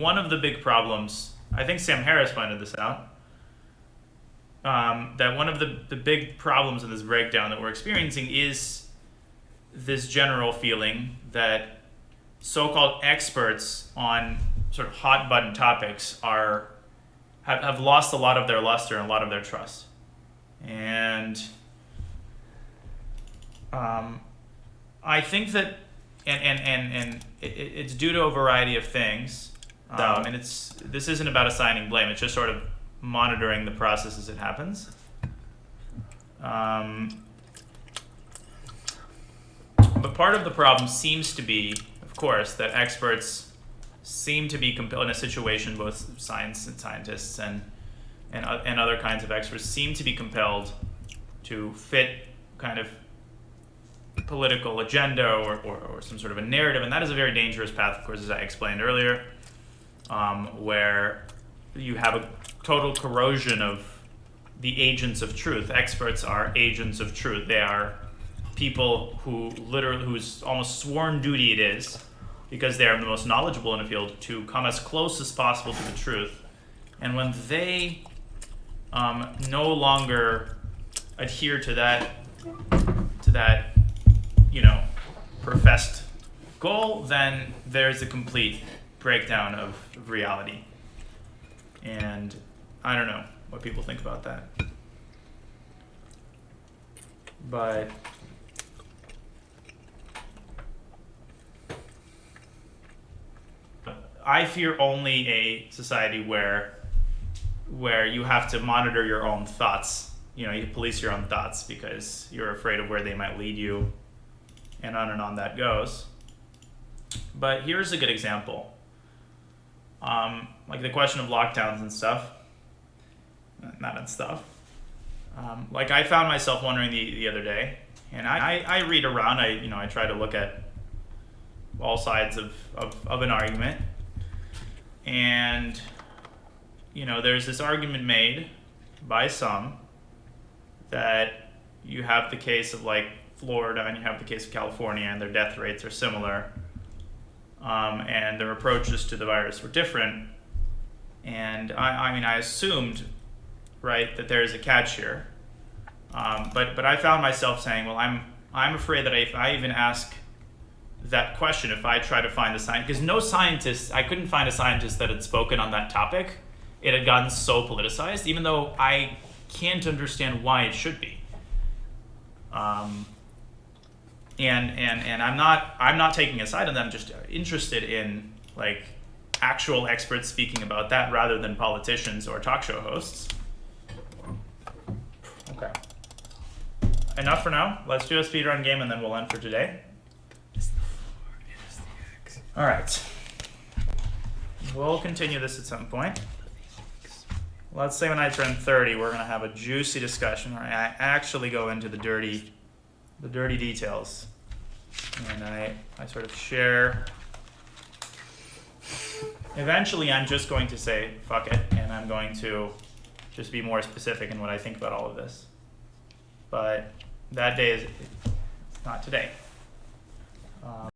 one of the big problems, I think Sam Harris pointed this out, that one of the big problems in this breakdown that we're experiencing is this general feeling that so-called experts on sort of hot button topics have lost a lot of their luster and a lot of their trust. And I think that, and it's due to a variety of things. And this isn't about assigning blame. It's just sort of monitoring the process as it happens. But part of the problem seems to be, of course, that experts seem to be compelled in a situation, both science and scientists and other kinds of experts seem to be compelled to fit kind of political agenda or some sort of a narrative, and that is a very dangerous path, of course, as I explained earlier, where you have a total corrosion of the agents of truth. Experts are agents of truth. They are people whose almost sworn duty it is, because they are the most knowledgeable in a field, to come as close as possible to the truth. And when they no longer adhere to that professed goal, then there's a complete breakdown of reality. And I don't know what people think about that. But I fear only a society where you have to monitor your own thoughts. You police your own thoughts because you're afraid of where they might lead you, and on that goes. But here's a good example. Like the question of lockdowns and stuff. Not and stuff. Like I found myself wondering the other day, and I read around. I try to look at all sides of an argument, and there's this argument made by some that you have the case of like Florida and you have the case of California, and their death rates are similar, and their approaches to the virus were different. And I assumed, right, that there is a catch here, but I found myself saying, well, I'm afraid that if I even ask that question, if I try to find a scientist, because no scientist, I couldn't find a scientist that had spoken on that topic. It had gotten so politicized, even though I can't understand why it should be. And I'm not taking a side on that. I'm just interested in like actual experts speaking about that rather than politicians or talk show hosts. Okay. Enough for now. Let's do a speedrun game and then we'll end for today. All right. We'll continue this at some point. Let's say when I turn 30, we're going to have a juicy discussion where I actually go into the dirty details. And I sort of share. Eventually, I'm just going to say, fuck it, and I'm going to just be more specific in what I think about all of this. But that day is not today.